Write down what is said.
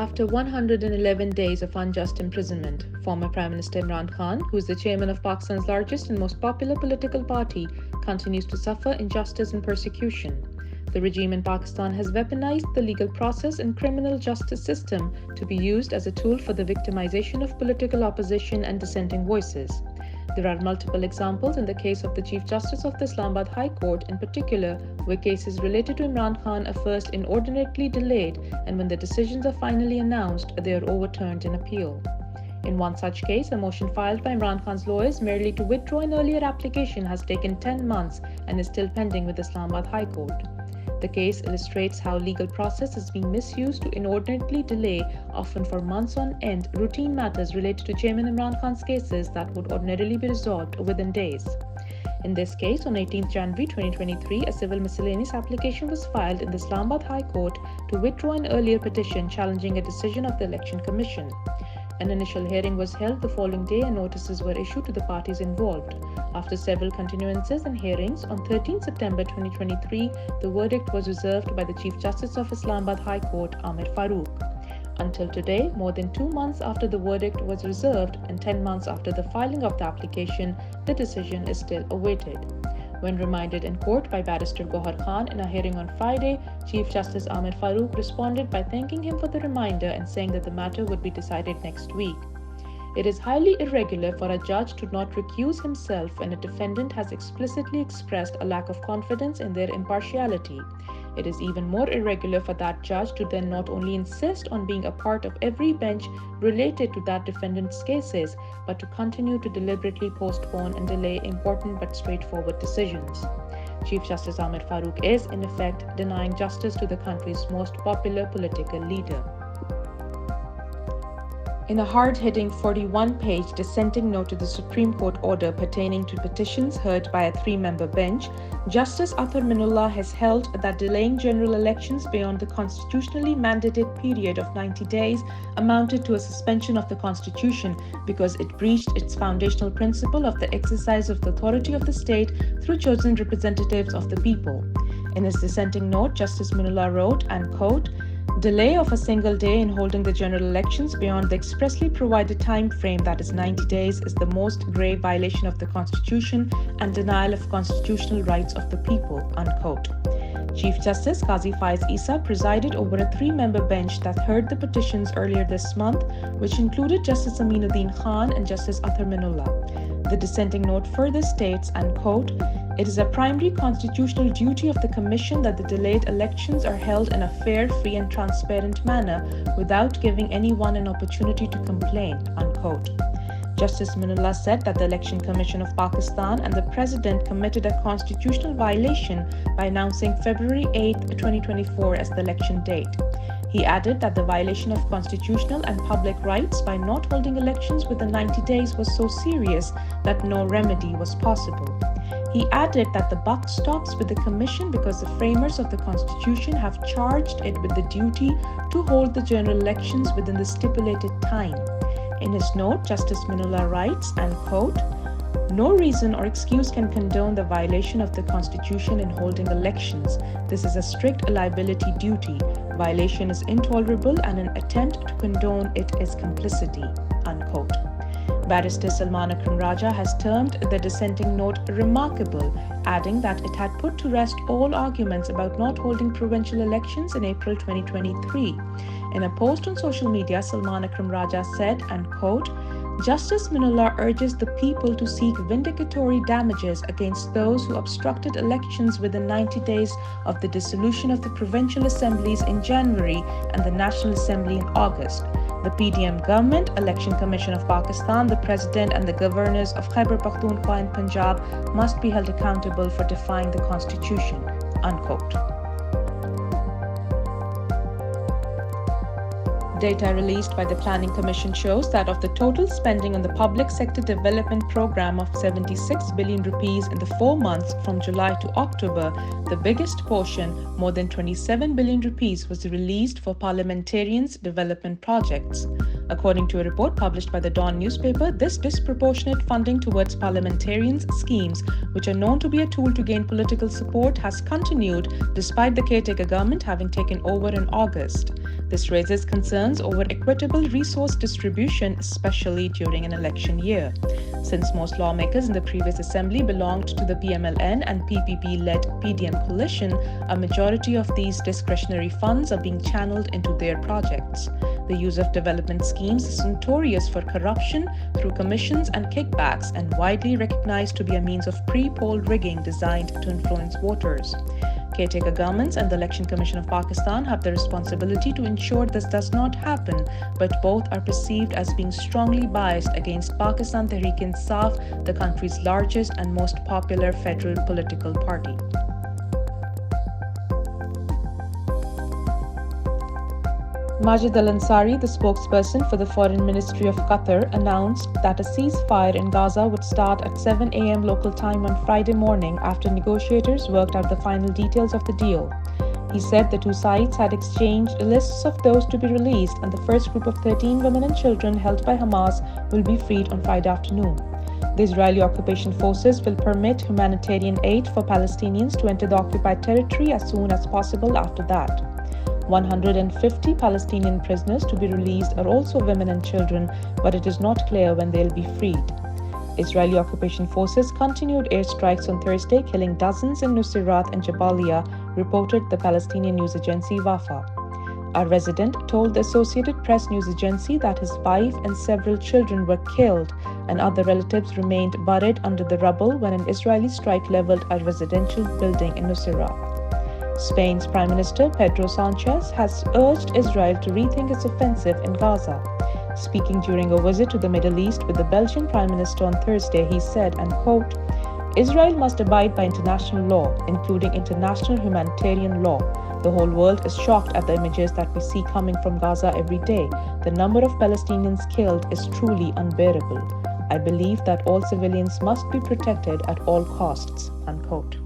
After 111 days of unjust imprisonment, former Prime Minister Imran Khan, who is the chairman of Pakistan's largest and most popular political party, continues to suffer injustice and persecution. The regime in Pakistan has weaponized the legal process and criminal justice system to be used as a tool for the victimization of political opposition and dissenting voices. There are multiple examples in the case of the Chief Justice of the Islamabad High Court in particular, where cases related to Imran Khan are first inordinately delayed, and when the decisions are finally announced, they are overturned in appeal. In one such case, a motion filed by Imran Khan's lawyers merely to withdraw an earlier application has taken 10 months and is still pending with the Islamabad High Court. The case illustrates how legal process is being misused to inordinately delay, often for months on end, routine matters related to Chairman Imran Khan's cases that would ordinarily be resolved within days. In this case, on 18 January 2023, a civil miscellaneous application was filed in the Islamabad High Court to withdraw an earlier petition challenging a decision of the Election Commission. An initial hearing was held the following day and notices were issued to the parties involved. After several continuances and hearings, on 13 September 2023, the verdict was reserved by the Chief Justice of Islamabad High Court, Amir Farooq. Until today, more than 2 months after the verdict was reserved and 10 months after the filing of the application, the decision is still awaited. When reminded in court by Barrister Gohar Khan in a hearing on Friday, Chief Justice Amir Farooq responded by thanking him for the reminder and saying that the matter would be decided next week. It is highly irregular for a judge to not recuse himself when a defendant has explicitly expressed a lack of confidence in their impartiality. It is even more irregular for that judge to then not only insist on being a part of every bench related to that defendant's cases, but to continue to deliberately postpone and delay important but straightforward decisions. Chief Justice Amir Farooq is, in effect, denying justice to the country's most popular political leader. In a hard-hitting 41-page dissenting note to the Supreme Court order pertaining to petitions heard by a 3-member bench, Justice Athar Minullah has held that delaying general elections beyond the constitutionally mandated period of 90 days amounted to a suspension of the Constitution because it breached its foundational principle of the exercise of the authority of the state through chosen representatives of the people. In his dissenting note, Justice Minullah wrote, and quote, "Delay of a single day in holding the general elections beyond the expressly provided time frame, that is 90 days, is the most grave violation of the Constitution and denial of constitutional rights of the people," unquote. Chief Justice Qazi Faiz Isa presided over a 3-member bench that heard the petitions earlier this month, which included Justice Aminuddin Khan and Justice Athar Minullah. The dissenting note further states, and quote, "It is a primary constitutional duty of the Commission that the delayed elections are held in a fair, free and transparent manner without giving anyone an opportunity to complain," unquote. Justice Minullah said that the Election Commission of Pakistan and the President committed a constitutional violation by announcing February 8, 2024 as the election date. He added that the violation of constitutional and public rights by not holding elections within 90 days was so serious that no remedy was possible. He added that the buck stops with the Commission because the framers of the Constitution have charged it with the duty to hold the general elections within the stipulated time. In his note, Justice Minullah writes, and quote, "No reason or excuse can condone the violation of the Constitution in holding elections. This is a strict liability duty. Violation is intolerable and an attempt to condone it is complicity," unquote. Barrister Salman Akram Raja has termed the dissenting note remarkable, adding that it had put to rest all arguments about not holding provincial elections in April 2023. In a post on social media, Salman Akram Raja said, and quote, "Justice Minullah urges the people to seek vindicatory damages against those who obstructed elections within 90 days of the dissolution of the provincial assemblies in January and the National Assembly in August. The PDM government, Election Commission of Pakistan, the President and the governors of Khyber Pakhtunkhwa and Punjab must be held accountable for defying the Constitution," unquote. Data released by the Planning Commission shows that of the total spending on the public sector development program of 76 billion rupees in the 4 months from July to October, the biggest portion, more than 27 billion rupees, was released for parliamentarians' development projects. According to a report published by the Dawn newspaper, this disproportionate funding towards parliamentarians' schemes, which are known to be a tool to gain political support, has continued despite the caretaker government having taken over in August. This raises concerns over equitable resource distribution, especially during an election year. Since most lawmakers in the previous assembly belonged to the PMLN and PPP-led PDM coalition, a majority of these discretionary funds are being channeled into their projects. The use of development schemes is notorious for corruption through commissions and kickbacks and widely recognized to be a means of pre-poll rigging designed to influence voters. Caretaker governments and the Election Commission of Pakistan have the responsibility to ensure this does not happen, but both are perceived as being strongly biased against Pakistan Tehreek-e-Insaf, the country's largest and most popular federal political party. Majid Al-Ansari, the spokesperson for the Foreign Ministry of Qatar, announced that a ceasefire in Gaza would start at 7 a.m. local time on Friday morning after negotiators worked out the final details of the deal. He said the two sides had exchanged lists of those to be released, and the first group of 13 women and children held by Hamas will be freed on Friday afternoon. The Israeli occupation forces will permit humanitarian aid for Palestinians to enter the occupied territory as soon as possible after that. 150 Palestinian prisoners to be released are also women and children, but it is not clear when they'll be freed. Israeli occupation forces continued airstrikes on Thursday, killing dozens in Nuseirat and Jabalia, reported the Palestinian news agency Wafa. A resident told the Associated Press news agency that his wife and several children were killed and other relatives remained buried under the rubble when an Israeli strike leveled a residential building in Nuseirat. Spain's Prime Minister Pedro Sanchez has urged Israel to rethink its offensive in Gaza. Speaking during a visit to the Middle East with the Belgian Prime Minister on Thursday, he said, and quote, "Israel must abide by international law, including international humanitarian law. The whole world is shocked at the images that we see coming from Gaza every day. The number of Palestinians killed is truly unbearable. I believe that all civilians must be protected at all costs," unquote.